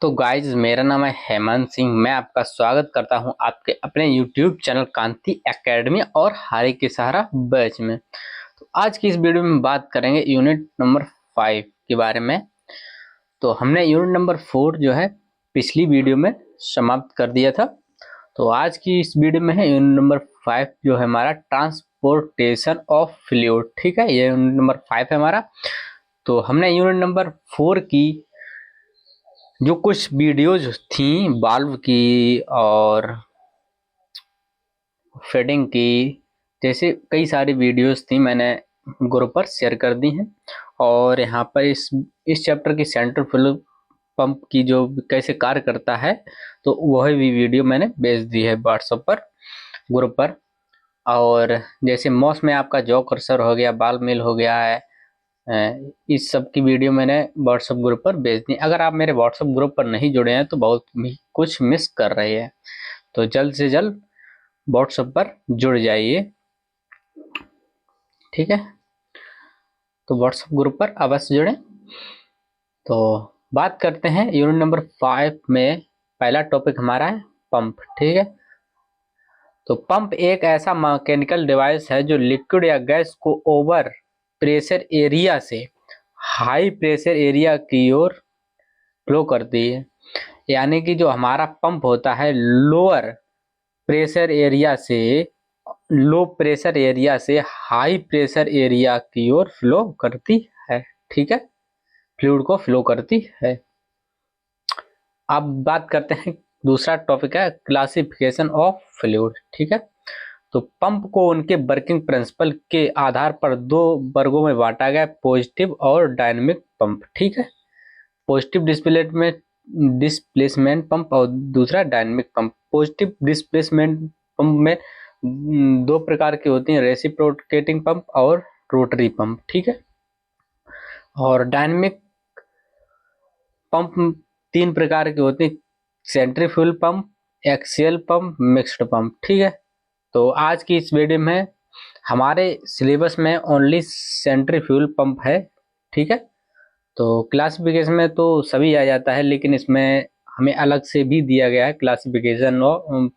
तो गाइज मेरा नाम है हेमंत सिंह। मैं आपका स्वागत करता हूं आपके अपने यूट्यूब चैनल कांति एकेडमी और हारे के सहारा बैच में। तो आज की इस वीडियो में बात करेंगे यूनिट नंबर 5 के बारे में। तो हमने यूनिट नंबर 4 जो है पिछली वीडियो में समाप्त कर दिया था। तो आज की इस वीडियो में है यूनिट नंबर 5 जो है हमारा ट्रांसपोर्टेशन ऑफ फ्लूइड। ठीक है, ये यूनिट नंबर 5 है हमारा। तो हमने यूनिट नंबर 4 की जो कुछ वीडियोज थी वाल्व की और फेडिंग की, जैसे कई सारी वीडियोस थी, मैंने ग्रुप पर शेयर कर दी हैं। और यहाँ पर इस चैप्टर की सेंट्रल फ्लूइड पंप की जो कैसे कार्य करता है, तो वह भी वीडियो मैंने भेज दी है व्हाट्सएप पर, ग्रुप पर। और जैसे मॉस में आपका जॉ क्रशर हो गया, बाल मिल हो गया है, इस सब की वीडियो मैंने व्हाट्सएप ग्रुप पर भेज दी। अगर आप मेरे व्हाट्सएप ग्रुप पर नहीं जुड़े हैं तो बहुत कुछ मिस कर रहे हैं, तो जल्द से जल्द व्हाट्सएप पर जुड़ जाइए। ठीक है, तो व्हाट्सएप ग्रुप पर अवश्य जुड़ें। तो बात करते हैं यूनिट नंबर 5 में। पहला टॉपिक हमारा है पंप। ठीक है, तो पंप एक ऐसा मैकेनिकल डिवाइस है जो लिक्विड या गैस को ओवर प्रेशर एरिया से हाई प्रेशर एरिया की ओर फ्लो करती है। यानी कि जो हमारा पंप होता है लोअर प्रेशर एरिया से लो प्रेशर एरिया से हाई प्रेशर एरिया की ओर फ्लो करती है। ठीक है, फ्लूइड को फ्लो करती है। अब बात करते हैं, दूसरा टॉपिक है क्लासिफिकेशन ऑफ फ्लूइड। ठीक है, तो पंप को उनके वर्किंग प्रिंसिपल के आधार पर दो वर्गों में बांटा गया, पॉजिटिव और डायनेमिक पंप। ठीक है, पॉजिटिव डिस्प्लेसमेंट पंप और दूसरा dynamic pump. Positive displacement pump में दो प्रकार की होती हैं, रेसिप्रोकेटिंग पंप और रोटरी पंप। ठीक है, और डायनेमिक पंप तीन प्रकार के होते हैं, centrifugal pump, axial pump, mixed pump. ठीक है, तो आज की इस वीडियो में हमारे सिलेबस में ओनली सेंट्रीफ्यूगल पंप है। ठीक है, तो क्लासिफिकेशन में तो सभी आ जाता है, लेकिन इसमें हमें अलग से भी दिया गया है क्लासिफिकेशन और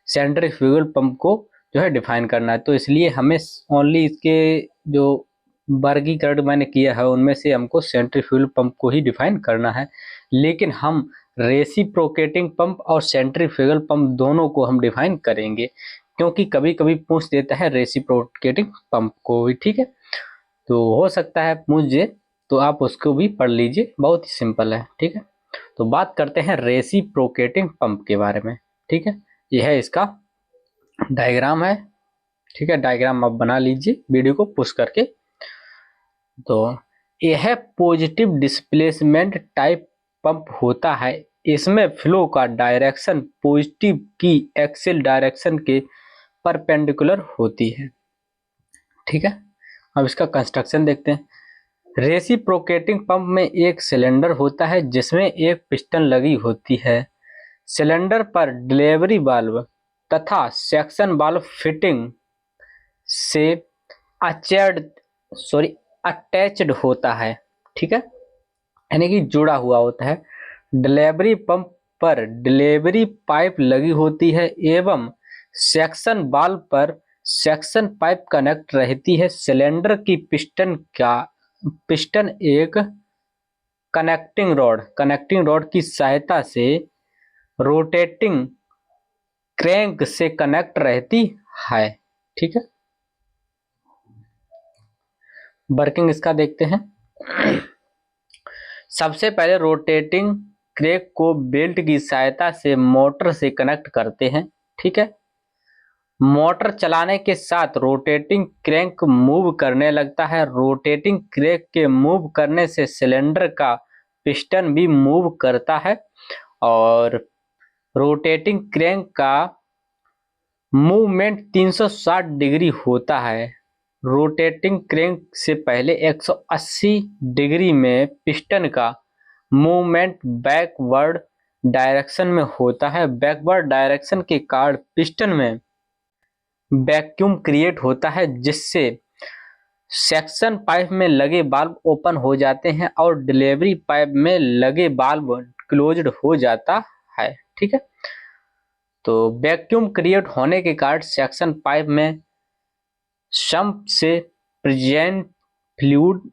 सेंट्रीफ्यूगल पंप को जो है डिफाइन करना है। तो इसलिए हमें ओनली इसके जो वर्गीकरण मैंने किया है उनमें से हमको सेंट्रीफ्यूगल पंप को ही डिफाइन करना है। लेकिन हम रेसिप्रोकेटिंग पंप और सेंट्रीफ्यूगल पंप दोनों को हम डिफाइन करेंगे, क्योंकि कभी कभी पूछ देता है रेसिप्रोकेटिंग पंप को भी। ठीक है, तो हो सकता है पूछ दे, तो आप उसको भी पढ़ लीजिए, बहुत ही सिंपल है। ठीक है, तो बात करते हैं रेसिप्रोकेटिंग पंप के बारे में। ठीक है, यह है इसका डायग्राम है। ठीक है, डायग्राम आप बना लीजिए वीडियो को पुश करके। तो यह पॉजिटिव डिस्प्लेसमेंट टाइप पंप होता है। इसमें फ्लो का डायरेक्शन पॉजिटिव की एक्सियल डायरेक्शन के परपेंडिकुलर होती है। ठीक है, अब इसका कंस्ट्रक्शन देखते हैं। रेसिप्रोकेटिंग पंप में एक सिलेंडर होता है जिसमें एक पिस्टन लगी होती है। सिलेंडर पर डिलीवरी वाल्व तथा सेक्शन वाल्व फिटिंग से अटैच्ड होता है। ठीक है, यानी कि जुड़ा हुआ होता है। डिलीवरी पंप पर डिलीवरी पाइप लगी होती है एवं सेक्शन वाल्व पर सेक्शन पाइप कनेक्ट रहती है। सिलेंडर की पिस्टन एक कनेक्टिंग रॉड की सहायता से रोटेटिंग क्रैंक से कनेक्ट रहती है। ठीक है, वर्किंग इसका देखते हैं। सबसे पहले रोटेटिंग क्रैंक को बेल्ट की सहायता से मोटर से कनेक्ट करते हैं। ठीक है, मोटर चलाने के साथ रोटेटिंग क्रैंक मूव करने लगता है। रोटेटिंग क्रैंक के मूव करने से सिलेंडर का पिस्टन भी मूव करता है और रोटेटिंग क्रैंक का मूवमेंट 360 डिग्री होता है। रोटेटिंग क्रैंक से पहले 180 डिग्री में पिस्टन का मूवमेंट बैकवर्ड डायरेक्शन में होता है। बैकवर्ड डायरेक्शन के कारण पिस्टन में वैक्यूम क्रिएट होता है, जिससे सेक्शन पाइप में लगे वाल्व ओपन हो जाते हैं और डिलीवरी पाइप में लगे वाल्व क्लोज्ड हो जाता है। ठीक है, तो वैक्यूम क्रिएट होने के कारण सेक्शन पाइप में सम्प से प्रेजेंट फ्लूइड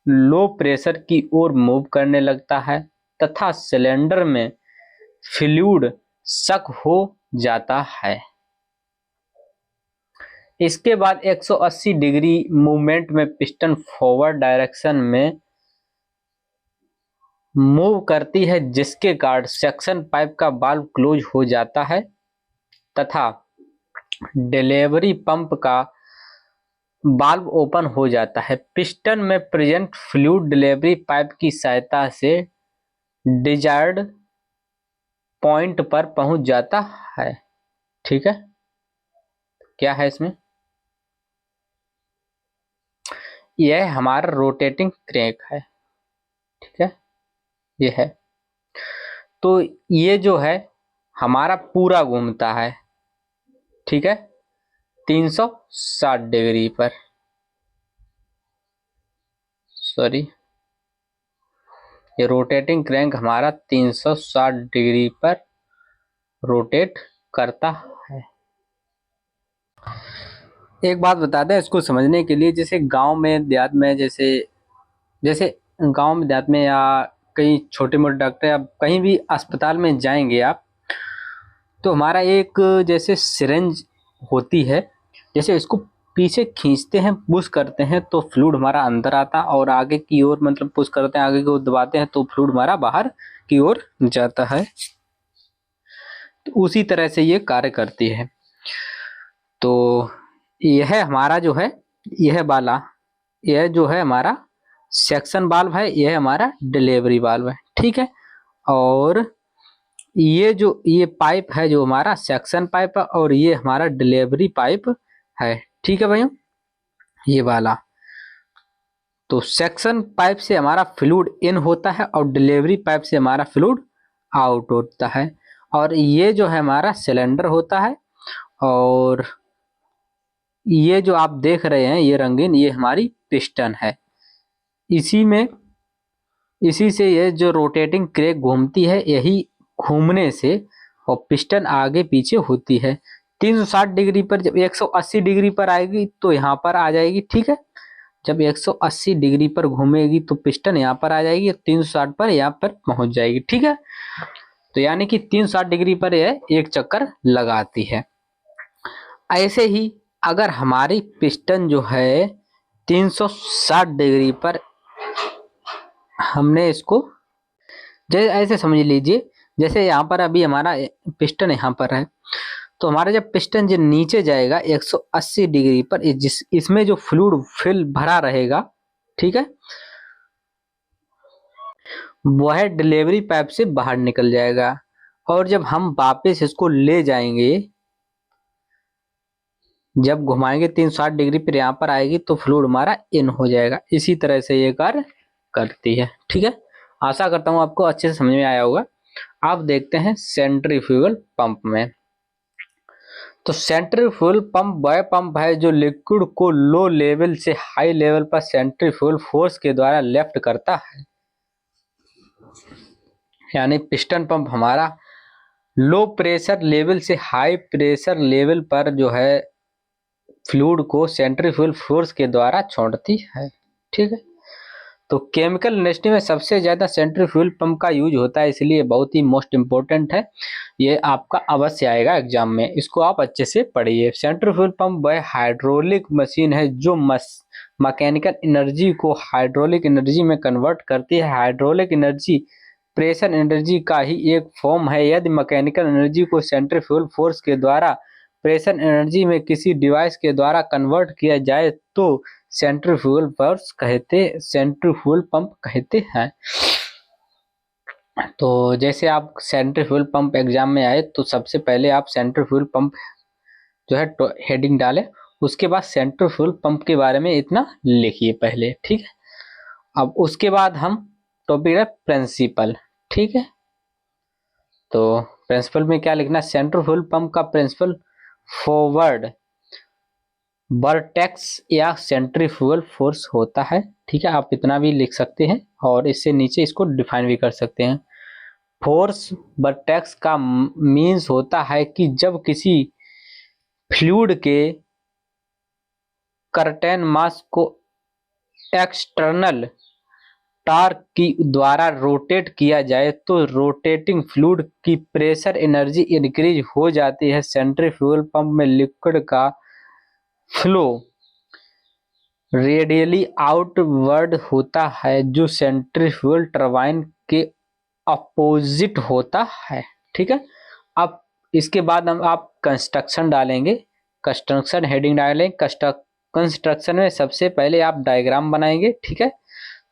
लो प्रेशर की ओर मूव करने लगता है तथा सिलेंडर में फ्लूइड सक हो जाता है। इसके बाद 180 डिग्री मूवमेंट में पिस्टन फॉरवर्ड डायरेक्शन में मूव करती है, जिसके कारण सक्शन पाइप का वाल्व क्लोज हो जाता है तथा डिलीवरी पंप का वाल्व ओपन हो जाता है। पिस्टन में प्रेजेंट फ्लूइड डिलीवरी पाइप की सहायता से डिजायर्ड पॉइंट पर पहुंच जाता है। ठीक है, क्या है इसमें? यह हमारा रोटेटिंग क्रैंक है। ठीक है, ये है। तो ये जो है हमारा पूरा घूमता है। ठीक है, 360 डिग्री पर, सॉरी, ये रोटेटिंग क्रैंक हमारा 360 डिग्री पर रोटेट करता है। एक बात बता दें इसको समझने के लिए, जैसे गांव में देहात में, जैसे गांव में देहात में या कहीं छोटे मोटे डॉक्टर या कहीं भी अस्पताल में जाएंगे आप, तो हमारा एक जैसे सिरिंज होती है, जैसे इसको पीछे खींचते हैं, पुश करते हैं तो फ्लूइड हमारा अंदर आता, और आगे की ओर मतलब पुश करते हैं, आगे की ओर दबाते हैं तो फ्लूइड हमारा बाहर की ओर जाता है। तो उसी तरह से ये कार्य करती है। तो यह हमारा जो है, यह वाला, यह जो है हमारा सेक्शन वाल्व है, यह हमारा डिलीवरी वाल्व है। ठीक है, और ये पाइप है जो हमारा सेक्शन पाइप है, और ये हमारा डिलीवरी पाइप है। ठीक है भैया, ये वाला। तो सेक्शन पाइप से हमारा फ्लूइड इन होता है और डिलीवरी पाइप से हमारा फ्लूइड आउट होता है। और ये जो है हमारा सिलेंडर होता है, और ये जो आप देख रहे हैं ये रंगीन, ये हमारी पिस्टन है। इसी से ये जो रोटेटिंग क्रैंक घूमती है, यही घूमने से और पिस्टन आगे पीछे होती है। 360 डिग्री पर जब 180 डिग्री पर आएगी तो यहाँ पर आ जाएगी। ठीक है, जब 180 डिग्री पर घूमेगी तो पिस्टन यहाँ पर आ जाएगी, 360 पर यहाँ पर पहुंच जाएगी। ठीक है, तो यानी कि 360 डिग्री पर यह एक चक्कर लगाती है। ऐसे ही अगर हमारी पिस्टन जो है 360 डिग्री पर, हमने इसको जैसे ऐसे समझ लीजिए, जैसे यहाँ पर अभी हमारा पिस्टन यहाँ पर है, तो हमारा जब पिस्टन जो नीचे जाएगा 180 डिग्री पर, इसमें जो फ्लूइड फिल भरा रहेगा, ठीक है, वह डिलीवरी पाइप से बाहर निकल जाएगा। और जब हम वापस इसको ले जाएंगे, जब घुमाएंगे 360 डिग्री पर यहाँ पर आएगी तो फ्लूइड हमारा इन हो जाएगा। इसी तरह से ये कार्य करती है। ठीक है, आशा करता हूँ आपको अच्छे से समझ में आया होगा। आप देखते हैं सेंट्रीफ्यूगल पंप में। तो सेंट्रीफ्यूगल पंप वह पंप है जो लिक्विड को लो लेवल से हाई लेवल पर सेंट्रीफ्यूगल फोर्स के द्वारा लेफ्ट करता है। यानी पिस्टन पंप हमारा लो प्रेशर लेवल से हाई प्रेशर लेवल पर जो है फ्लूइड को सेंट्रीफ्यूगल फोर्स के द्वारा छोड़ती है। ठीक है, तो केमिकल इंडस्ट्री में सबसे ज्यादा सेंट्रीफ्यूगल पंप का यूज होता है, इसलिए बहुत ही मोस्ट इंपोर्टेंट है। ये आपका अवश्य आएगा एग्जाम में, इसको आप अच्छे से पढ़िए। सेंट्रीफ्यूगल पंप वह हाइड्रोलिक मशीन है जो मैकेनिकल एनर्जी को हाइड्रोलिक एनर्जी में कन्वर्ट करती है। हाइड्रोलिक एनर्जी प्रेशर एनर्जी का ही एक फॉर्म है। यदि मैकेनिकल एनर्जी को सेंट्रीफ्यूगल फोर्स के द्वारा प्रेशर एनर्जी में किसी डिवाइस के द्वारा कन्वर्ट किया जाए तो सेंट्रीफ्यूगल पंप कहते हैं। तो जैसे आप सेंट्रीफ्यूगल पंप एग्जाम में आए तो सबसे पहले आप सेंट्रीफ्यूगल पंप जो है हेडिंग डालें, उसके बाद सेंट्रीफ्यूगल पंप के बारे में इतना लिखिए पहले। ठीक है, अब उसके बाद हम टॉपिक है प्रिंसिपल। ठीक है, तो प्रिंसिपल में क्या लिखना है? सेंट्रीफ्यूगल पंप का प्रिंसिपल फॉरवर्ड वर्टेक्स या सेंट्रीफ्यूगल फोर्स होता है। ठीक है, आप इतना भी लिख सकते हैं और इससे नीचे इसको डिफाइन भी कर सकते हैं। फोर्स वर्टेक्स का मीन्स होता है कि जब किसी फ्लूइड के कर्टेन मास को एक्सटर्नल टार्क की द्वारा रोटेट किया जाए तो रोटेटिंग फ्लूइड की प्रेशर एनर्जी इंक्रीज हो जाती है। सेंट्रीफ्यूगल पंप में लिक्विड का फ्लो रेडियली आउटवर्ड होता है जो सेंट्रीफ्यूगल टरबाइन के अपोजिट होता है। ठीक है, अब इसके बाद आप कंस्ट्रक्शन डालेंगे, कंस्ट्रक्शन हेडिंग डालें। कंस्ट्रक्शन में सबसे पहले आप डायग्राम बनाएंगे। ठीक है,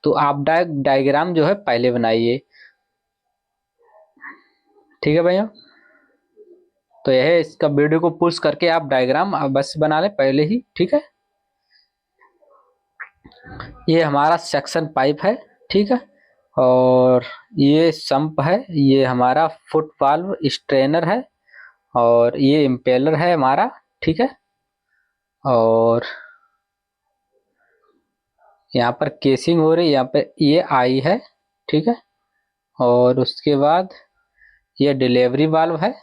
तो आप डायग्राम जो है पहले बनाइए। ठीक है भैया, तो यह है इसका वीडियो को पुश करके आप डायग्राम बस बना लें पहले ही। ठीक है, ये हमारा सेक्शन पाइप है। ठीक है, और ये संप है, ये हमारा फुट वाल्व स्ट्रेनर है, और ये इम्पेलर है हमारा। ठीक है, और यहाँ पर केसिंग हो रही है, यहाँ पे ये आई है। ठीक है, और उसके बाद ये डिलीवरी वाल्व है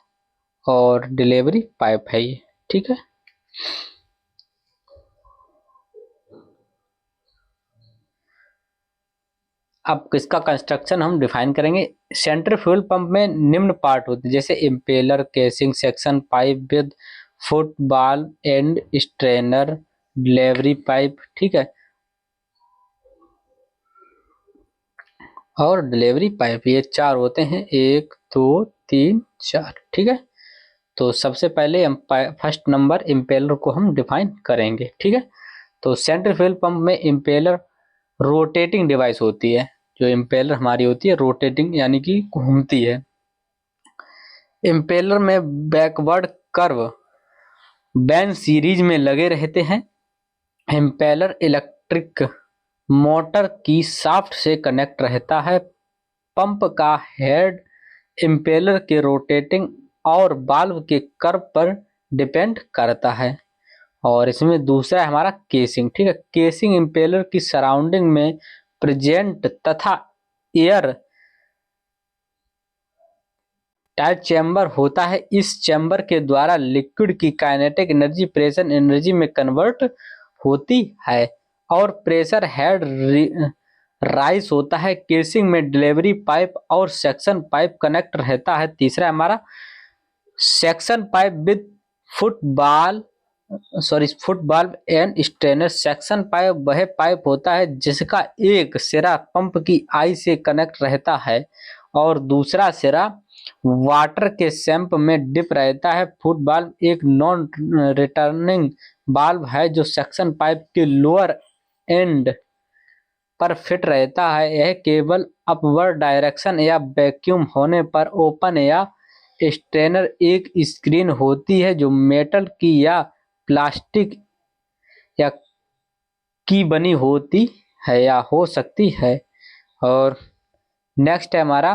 और डिलीवरी पाइप है ये। ठीक है, अब इसका कंस्ट्रक्शन हम डिफाइन करेंगे। सेंट्रीफ्यूगल पंप में निम्न पार्ट होते हैं, जैसे impeller, casing, section pipe with foot valve and strainer, delivery pipe. ठीक है, और डिलीवरी पाइप, ये 4 होते हैं, 1 2 3 4। ठीक है, तो सबसे पहले हम फर्स्ट नंबर इम्पेलर को हम डिफाइन करेंगे। ठीक है, तो सेंट्रीफ्यूगल पंप में इम्पेलर रोटेटिंग डिवाइस होती है। जो इम्पेलर हमारी होती है रोटेटिंग यानी कि घूमती है। इम्पेलर में बैकवर्ड कर्व बैन सीरीज में लगे रहते हैं। इम्पेलर इलेक्ट्रिक मोटर की शाफ्ट से कनेक्ट रहता है। पंप का हेड इम्पेलर के रोटेटिंग और वाल्व के कर्व पर डिपेंड करता है। और इसमें दूसरा है हमारा केसिंग। ठीक है, केसिंग इम्पेलर की सराउंडिंग में प्रेजेंट तथा एयर टाइट चैम्बर होता है। इस चैम्बर के द्वारा लिक्विड की काइनेटिक एनर्जी प्रेशर एनर्जी में कन्वर्ट होती है और प्रेशर हेड राइज होता है। केसिंग में डिलीवरी पाइप और सेक्शन पाइप कनेक्ट रहता है। तीसरा हमारा section pipe with foot बाल्व and strainer. Section pipe वह पाइप होता है जिसका एक सिरा पंप की आई से कनेक्ट रहता है और दूसरा सिरा वाटर के सैंप में डिप रहता है। फुट बाल्व एक नॉन रिटर्निंग बाल्व है जो सेक्शन पाइप के लोअर एंड पर फिट रहता है। यह केवल अपवर्ड डायरेक्शन या वैक्यूम होने पर ओपन या स्ट्रेनर एक स्क्रीन होती है जो मेटल की या प्लास्टिक या की बनी होती है या हो सकती है। और नेक्स्ट है हमारा,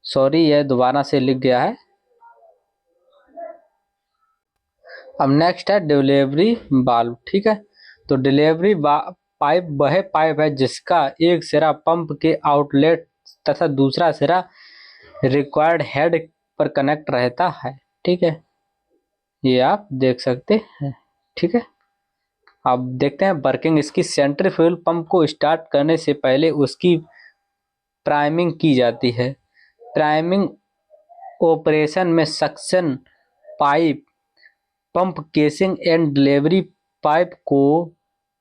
सॉरी यह दोबारा से लिख गया है। अब नेक्स्ट है डिलीवरी वाल्व। ठीक है, तो डिलीवरी पाइप वह पाइप है जिसका एक सिरा पंप के आउटलेट तथा दूसरा सिरा रिक्वायर्ड हेड पर कनेक्ट रहता है। ठीक है, ये आप देख सकते हैं। ठीक है, अब देखते हैं वर्किंग इसकी। सेंट्रीफ्यूगल पंप को स्टार्ट करने से पहले उसकी प्राइमिंग की जाती है। प्राइमिंग ऑपरेशन में suction pipe, pump casing and delivery pipe को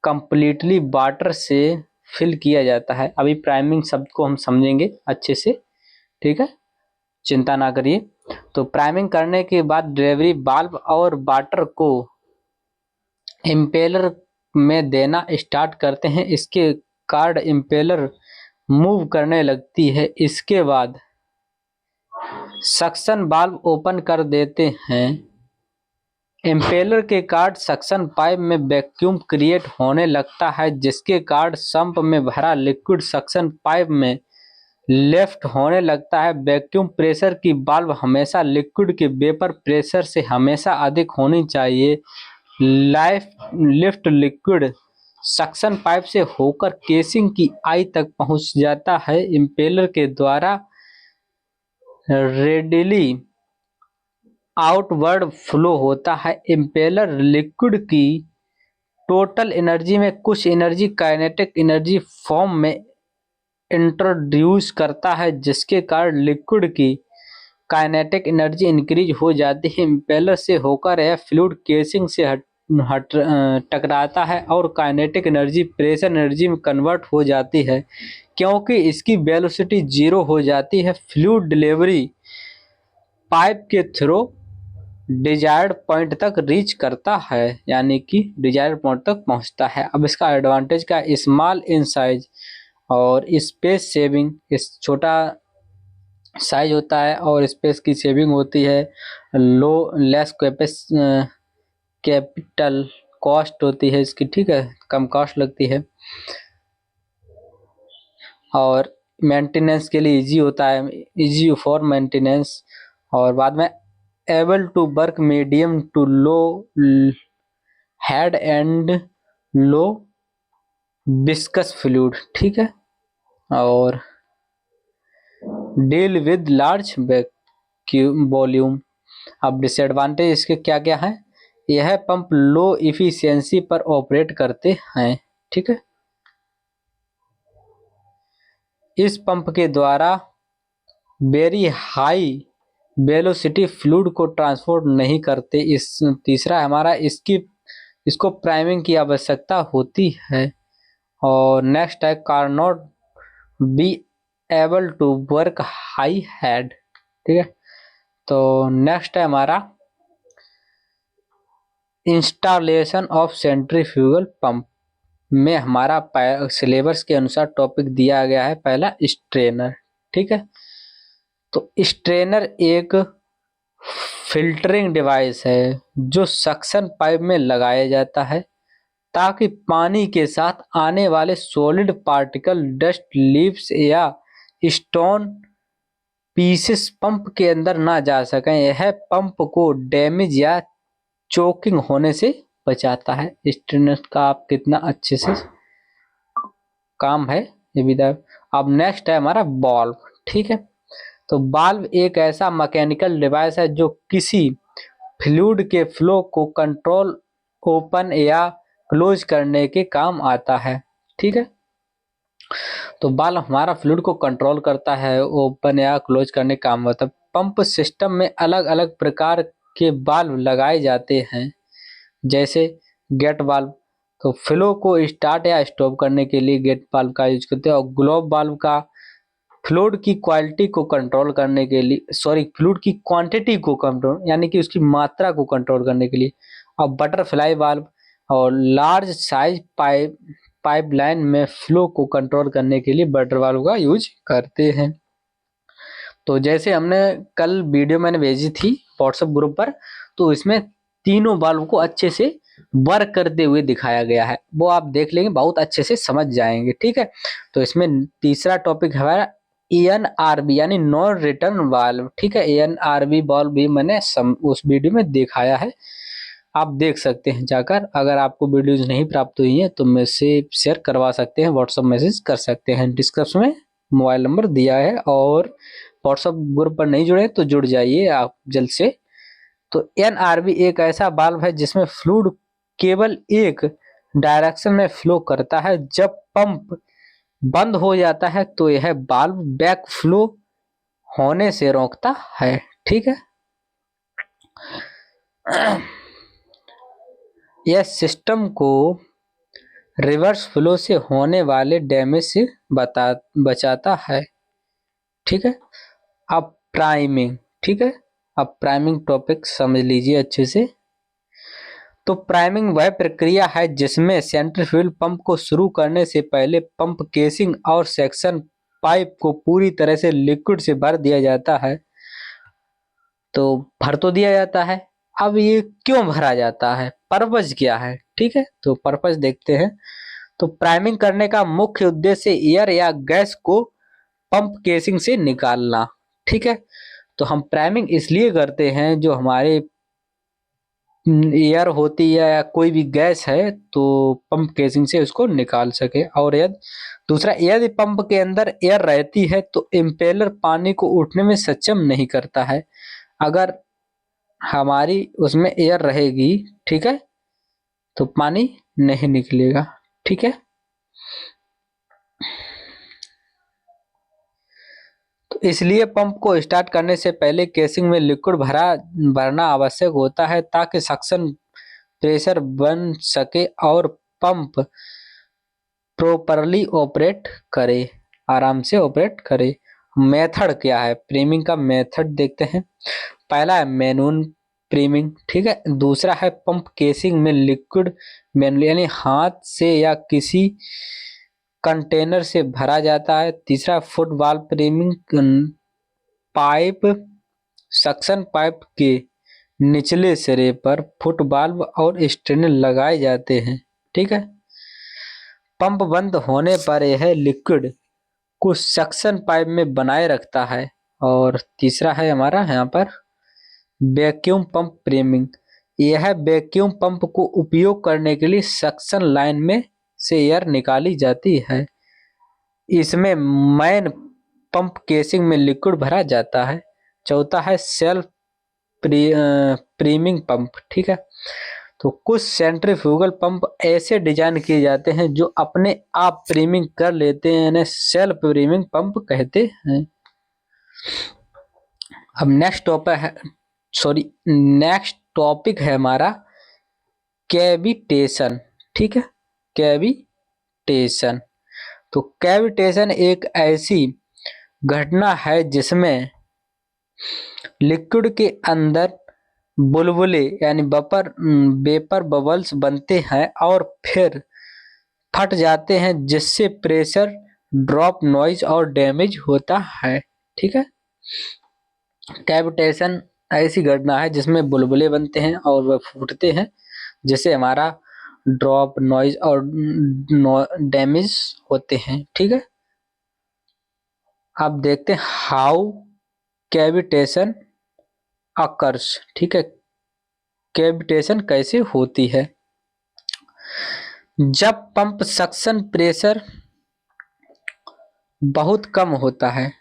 कंप्लीटली वाटर से फिल किया जाता है। अभी प्राइमिंग शब्द को हम समझेंगे अच्छे से। ठीक है, चिंता ना करिए। तो प्राइमिंग करने के बाद डिलीवरी वाल्व और वाटर को इम्पेलर में देना स्टार्ट करते हैं। इसके कार्ड इम्पेलर मूव करने लगती है। इसके बाद सक्शन वाल्व ओपन कर देते हैं। इम्पेलर के कार्ड सक्शन पाइप में वैक्यूम क्रिएट होने लगता है जिसके कार्ड संप में भरा लिक्विड सक्शन पाइप में लेफ्ट होने लगता है। वैक्यूम प्रेशर की वाल्व हमेशा लिक्विड के वेपर प्रेशर से हमेशा अधिक होनी चाहिए। Life lift liquid suction pipe से होकर केसिंग की आई तक पहुंच जाता है। इम्पेलर के द्वारा रेडिली आउटवर्ड फ्लो होता है। इम्पेलर लिक्विड की टोटल एनर्जी में कुछ एनर्जी काइनेटिक एनर्जी फॉर्म में इंट्रोड्यूस करता है, जिसके कारण लिक्विड की काइनेटिक एनर्जी इंक्रीज हो जाती है। इम्पेलर से होकर यह फ्लूइड केसिंग से टकराता है और काइनेटिक एनर्जी प्रेशर एनर्जी में कन्वर्ट हो जाती है। क्योंकि इसकी वेलोसिटी 0 हो जाती है, फ्लूइड डिलीवरी पाइप के थ्रू डिजायर्ड पॉइंट तक रीच करता है, यानी कि डिजायर्ड पॉइंट तक पहुंचता है। अब इसका एडवांटेज क्या है? स्मॉल इन साइज और स्पेस सेविंग, इस छोटा साइज होता है और स्पेस की सेविंग होती है। लो लेस कैपिटल कॉस्ट होती है इसकी, ठीक है, कम कॉस्ट लगती है और मेंटेनेंस के लिए इजी होता है, इजी फॉर मेंटेनेंस। और बाद में able to work medium to low head and low viscous fluid, ठीक है, और डील विद लार्ज वॉल्यूम। अब डिसएडवांटेज इसके क्या क्या है? यह पंप लो इफिशियंसी पर ऑपरेट करते हैं, ठीक है। इस पंप के द्वारा वेरी हाई वेलोसिटी फ्लूइड को ट्रांसपोर्ट नहीं करते। इस तीसरा हमारा इसको प्राइमिंग की आवश्यकता होती है। और नेक्स्ट है can not be able to work high head, ठीक है। तो नेक्स्ट है हमारा इंस्टॉलेशन ऑफ सेंट्रीफ्यूगल पंप में हमारा सिलेबस के अनुसार टॉपिक दिया गया है पहला स्ट्रेनर, ठीक है। तो स्ट्रेनर एक फिल्टरिंग डिवाइस है जो सक्शन पाइप में लगाया जाता है ताकि पानी के साथ आने वाले सॉलिड पार्टिकल, डस्ट, लीव्स या स्टोन पीसेस पंप के अंदर ना जा सकें। यह पंप को डैमेज या चोकिंग होने से बचाता है। स्ट्रेनर का आप कितना अच्छे से काम है ये भी। अब नेक्स्ट है हमारा वाल्व, ठीक है। तो वाल्व एक ऐसा मैकेनिकल डिवाइस है जो किसी फ्लूइड के फ्लो को कंट्रोल, ओपन या क्लोज करने के काम आता है, ठीक है। तो वाल्व हमारा फ्लूइड को कंट्रोल करता है, ओपन या क्लोज करने का काम आता है। पंप सिस्टम में अलग अलग प्रकार के वाल्व लगाए जाते हैं, जैसे गेट वाल्व तो फ्लो को स्टार्ट या स्टॉप करने के लिए गेट वाल्व का यूज करते हैं। और ग्लोब वाल्व का फ्लूइड की क्वालिटी को कंट्रोल करने के लिए, फ्लूइड की क्वांटिटी को कंट्रोल, यानी कि उसकी मात्रा को कंट्रोल करने के लिए। और बटरफ्लाई वाल्व और लार्ज साइज पाइपलाइन में फ्लो को कंट्रोल करने के लिए बटर वाल्व का यूज करते हैं। तो जैसे हमने कल वीडियो मैंने भेजी थी व्हाट्सएप ग्रुप पर, तो इसमें तीनों वाल्व को अच्छे से वर्क करते हुए दिखाया गया है, वो आप देख लेंगे, बहुत अच्छे से समझ जाएंगे, ठीक है। तो इसमें तीसरा टॉपिक हमारा ENRV यानी नॉन रिटर्न वाल्व, ठीक है। ENRV वाल्व भी मैंने उस वीडियो में दिखाया है, आप देख सकते हैं जाकर। अगर आपको वीडियोज नहीं प्राप्त हुई है तो मुझसे शेयर करवा सकते हैं, व्हाट्सएप मैसेज कर सकते हैं, डिस्क्रिप्शन में मोबाइल नंबर दिया है। और व्हाट्सएप ग्रुप पर नहीं जुड़े तो जुड़ जाइए आप जल्द से। तो NRV एक ऐसा वाल्व है जिसमें फ्लूइड केवल एक डायरेक्शन में फ्लो करता है। जब पंप बंद हो जाता है तो यह वाल्व बैक फ्लो होने से रोकता है, ठीक है। यह सिस्टम को रिवर्स फ्लो से होने वाले डैमेज से बचाता है, ठीक है। अब प्राइमिंग, ठीक है। अब प्राइमिंग टॉपिक समझ लीजिए अच्छे से। तो प्राइमिंग वह प्रक्रिया है जिसमें सेंट्रीफ्यूगल पंप को शुरू करने से पहले पंप केसिंग और सेक्शन पाइप को पूरी तरह से लिक्विड से भर दिया जाता है। तो भर तो दिया जाता है, अब ये क्यों भरा जाता है, पर्पज क्या है, ठीक है। तो पर्पज देखते हैं। तो प्राइमिंग करने का मुख्य उद्देश्य एयर या गैस को पंप केसिंग से निकालना। ठीक है, तो हम प्राइमिंग इसलिए करते हैं, जो हमारे एयर होती है या कोई भी गैस है तो पंप केसिंग से उसको निकाल सके। और यदि दूसरा, यदि पंप के अंदर एयर रहती है तो इम्पेलर पानी को उठने में सक्षम नहीं करता है। अगर हमारी उसमें एयर रहेगी, ठीक है, तो पानी नहीं निकलेगा। ठीक है, तो इसलिए पंप को स्टार्ट करने से पहले केसिंग में लिक्विड भरना आवश्यक होता है, ताकि सक्शन प्रेशर बन सके और पंप प्रॉपरली ऑपरेट करे, आराम से ऑपरेट करे। मेथड क्या है, प्रीमिंग का मेथड देखते हैं। पहला है मैनुअल प्रीमिंग, ठीक है। दूसरा है पंप केसिंग में लिक्विड मैनुअली, यानी हाथ से या किसी कंटेनर से भरा जाता है। तीसरा foot valve प्रीमिंग, pipe suction pipe के निचले सिरे पर फुट वाल्व और स्ट्रेनर लगाए जाते हैं। ठीक है, पंप बंद होने पर यह लिक्विड को सक्शन पाइप में बनाए रखता है। और तीसरा है हमारा यहाँ पर वैक्यूम पंप प्रीमिंग। यह वैक्यूम पंप को उपयोग करने के लिए सक्शन लाइन में से एयर निकाली जाती है। इसमें मैन पंप केसिंग में लिक्विड भरा जाता है। चौथा है सेल्फ प्रीमिंग पंप, ठीक है। तो कुछ सेंट्रीफ्यूगल पंप ऐसे डिजाइन किए जाते हैं जो अपने आप प्रीमिंग कर लेते हैं, इन्हें सेल्फ प्रीमिंग पंप कहते हैं। अब नेक्स्ट टॉपिक है हमारा कैविटेशन, ठीक है, कैविटेशन। तो कैविटेशन एक ऐसी घटना है जिसमें लिक्विड के अंदर बुलबुले यानी वेपर बबल्स बनते हैं और फिर फट जाते हैं, जिससे प्रेशर ड्रॉप, नॉइज और डैमेज होता है। ठीक है, कैविटेशन ऐसी घटना है जिसमें बुलबुले बनते हैं और वह फूटते हैं, जिससे हमारा ड्रॉप, नॉइज और डैमेज होते हैं। ठीक है, अब देखते हैं हाउ कैविटेशन अकर्स। ठीक है, कैविटेशन कैसे होती है। जब पंप सक्शन प्रेशर बहुत कम होता है,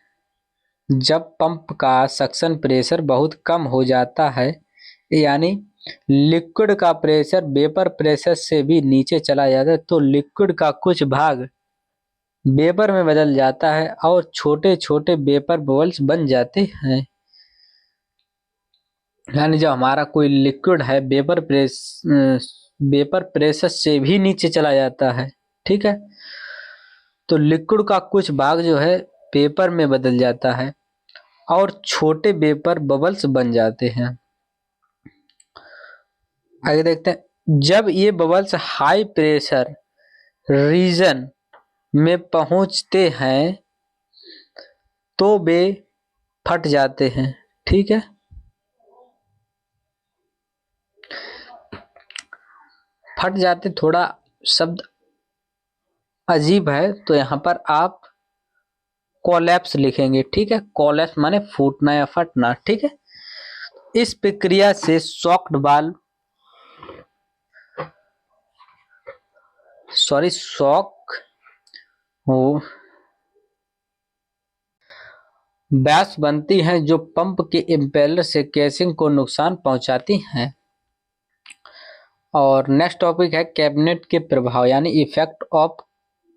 जब पंप का सक्शन प्रेशर बहुत कम हो जाता है, यानी लिक्विड का प्रेशर वेपर प्रेशर से भी नीचे चला जाता है, तो लिक्विड का कुछ भाग वेपर में बदल जाता है और छोटे छोटे वेपर बबल्स बन जाते हैं। यानी जब हमारा कोई लिक्विड है वेपर प्रेशर से भी नीचे चला जाता है, ठीक है, तो लिक्विड का कुछ भाग जो है वेपर में बदल जाता है और छोटे वेपर बबल्स बन जाते हैं। आगे देखते हैं, जब ये बबल्स हाई प्रेशर रीजन में पहुंचते हैं तो वे फट जाते हैं। ठीक है, फट जाते, थोड़ा शब्द अजीब है, तो यहाँ पर आप कोलैप्स लिखेंगे। ठीक है, कोलैप्स माने फूटना या फटना। ठीक है, इस प्रक्रिया से शॉक हो बैस बनती हैं, जो पंप के इम्पेलर से केसिंग को नुकसान पहुंचाती हैं। और नेक्स्ट टॉपिक है कैबिनेट के प्रभाव, यानी इफेक्ट ऑफ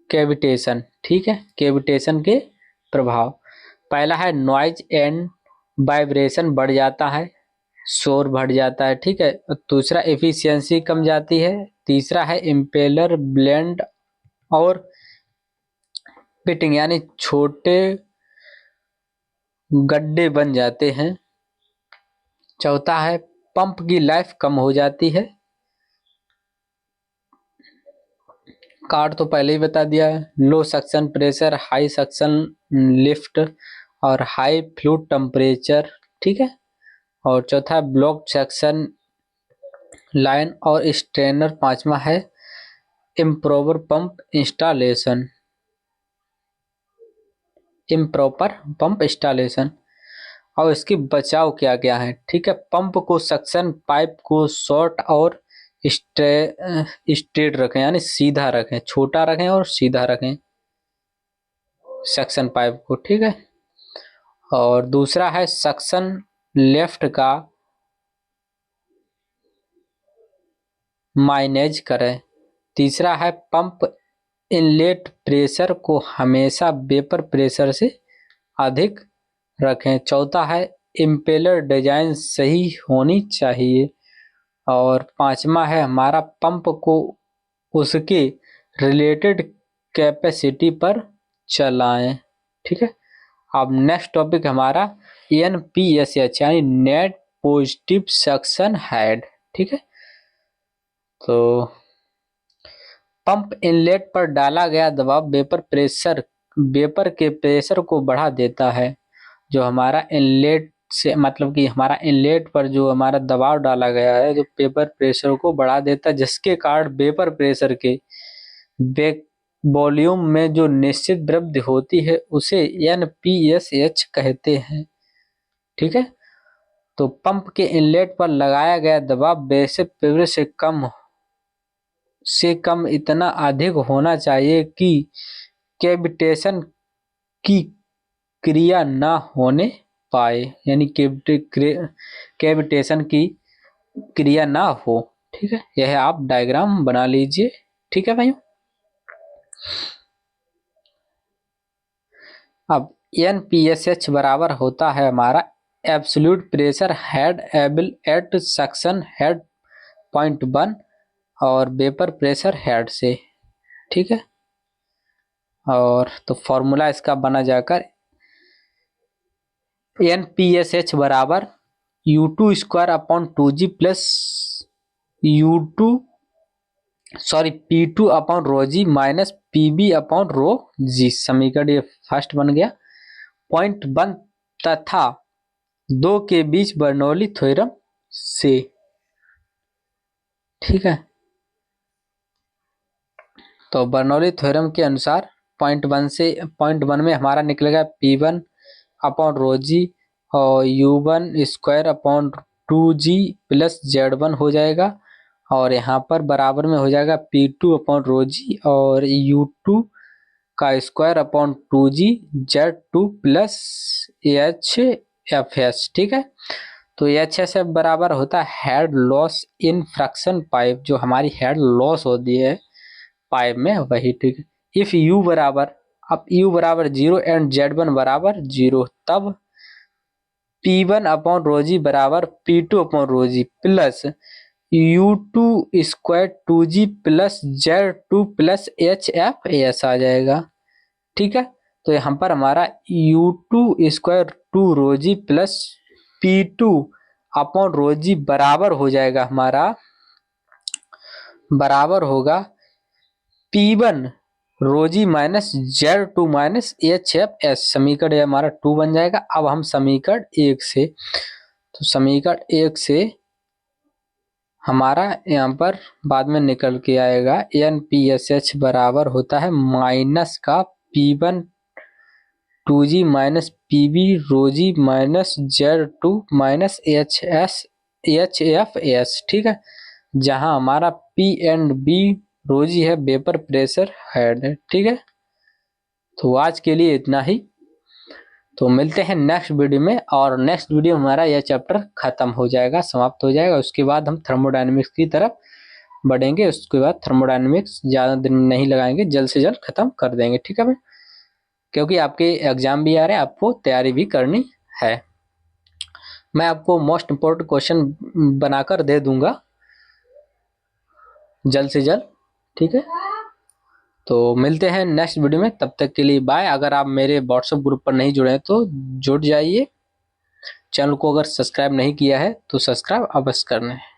कैविटेशन। ठीक है, कैविटेशन के प्रभाव। पहला है नॉइज एंड वाइब्रेशन बढ़ जाता है, शोर बढ़ जाता है। ठीक है, दूसरा एफिशिएंसी कम जाती है। तीसरा है इम्पेलर ब्लेंड और पिटिंग, यानी छोटे गड्ढे बन जाते हैं। चौथा है पंप की लाइफ कम हो जाती है। कार्ड तो पहले ही बता दिया है, low suction pressure, high suction lift और हाई फ्लूइड टेम्परेचर। ठीक है, और चौथा ब्लॉक सक्शन लाइन और स्ट्रेनर। पांचवा है improper pump installation. Improper pump installation. और इसके बचाव क्या क्या है, ठीक है। पंप को सक्शन पाइप को शॉर्ट और स्ट्रेट रखें, यानी सीधा रखें, छोटा रखें और सीधा रखें सक्शन पाइप को, ठीक है। और दूसरा है सक्शन लेफ्ट का मैनेज करें। तीसरा है पंप इनलेट प्रेशर को हमेशा वेपर प्रेशर से अधिक रखें। चौथा है इम्पेलर डिजाइन सही होनी चाहिए। और पांचवा है हमारा पंप को उसके रिलेटेड कैपेसिटी पर चलाएं, ठीक है। अब नेक्स्ट टॉपिक हमारा NPSH यानी नेट पॉजिटिव सक्शन हेड, ठीक है। तो पंप इनलेट पर डाला गया दबाव वेपर के प्रेशर को बढ़ा देता है। जो हमारा इनलेट से मतलब कि हमारा इनलेट पर जो हमारा दबाव डाला गया है जो वेपर प्रेशर को बढ़ा देता है, जिसके कारण वेपर प्रेशर के वॉल्यूम में जो निश्चित वृद्धि होती है उसे NPSH कहते हैं, ठीक है। तो पंप के इनलेट पर लगाया गया दबाव बेसिक प्रेशर से कम इतना अधिक होना चाहिए कि कैविटेशन की क्रिया ना होने पाए, यानी कैविटेशन की क्रिया ना हो, ठीक है। यह आप डायग्राम बना लीजिए, ठीक है भाइयों। अब NPSH बराबर होता है हमारा absolute pressure head able at suction head point 1 और वेपर प्रेशर हेड से, ठीक है। और तो फॉर्मूला इसका बना जाकर NPSH बराबर U2 square upon 2G plus P2 upon rho g minus PB upon rho g. समीकरण ये फर्स्ट बन गया। पॉइंट 1 तथा 2 के बीच बर्नौली थ्योरम से, ठीक है। तो बर्नौली थ्योरम के अनुसार पॉइंट 1 में हमारा निकलेगा P1 अपॉन रो जी और U1 square upon 2G plus Z1 हो जाएगा। और यहाँ पर बराबर में हो जाएगा P2 अपॉन रो जी और U2 का square upon 2G Z2 plus HFS, ठीक है। तो HFS बराबर होता है head loss in fraction pipe, जो हमारी हेड लॉस होती है पाइप में वही, ठीक है। इफ U बराबर, अब U बराबर 0 एंड Z1 बराबर 0, तब P1 अपॉन रो जी बराबर P2 upon rho g plus U2 square 2G plus Z2 plus HFS आ जाएगा, ठीक है। तो यहाँ पर हमारा U2 square 2 rho g plus P2 upon rho g बराबर हो जाएगा हमारा, बराबर होगा P1 rho g minus Z2 minus HFS। समीकरण हमारा 2 बन जाएगा। अब हम समीकरण 1 से, तो समीकरण 1 से हमारा यहाँ पर बाद में निकल के आएगा NPSH बराबर होता है माइनस का P1 2G माइनस PB रो g minus Z2 minus HFS, ठीक है। जहां हमारा P एंड B रो जी है वेपर प्रेशर हेड है, ठीक है। तो आज के लिए इतना ही, तो मिलते हैं नेक्स्ट वीडियो में। और नेक्स्ट वीडियो हमारा यह चैप्टर खत्म हो जाएगा, समाप्त हो जाएगा। उसके बाद हम थर्मोडायनेमिक्स की तरफ बढ़ेंगे। उसके बाद थर्मोडायनेमिक्स ज़्यादा दिन नहीं लगाएंगे, जल्द से जल्द खत्म कर देंगे, ठीक है भाई। क्योंकि आपके एग्जाम भी आ रहे हैं, आपको तैयारी भी करनी है। मैं आपको मोस्ट इम्पोर्टेंट क्वेश्चन बनाकर दे दूंगा जल्द से जल्द, ठीक है। तो मिलते हैं नेक्स्ट वीडियो में, तब तक के लिए बाय। अगर आप मेरे व्हाट्सएप ग्रुप पर नहीं जुड़े हैं तो जुड़ जाइए। चैनल को अगर सब्सक्राइब नहीं किया है तो सब्सक्राइब अवश्य करना है।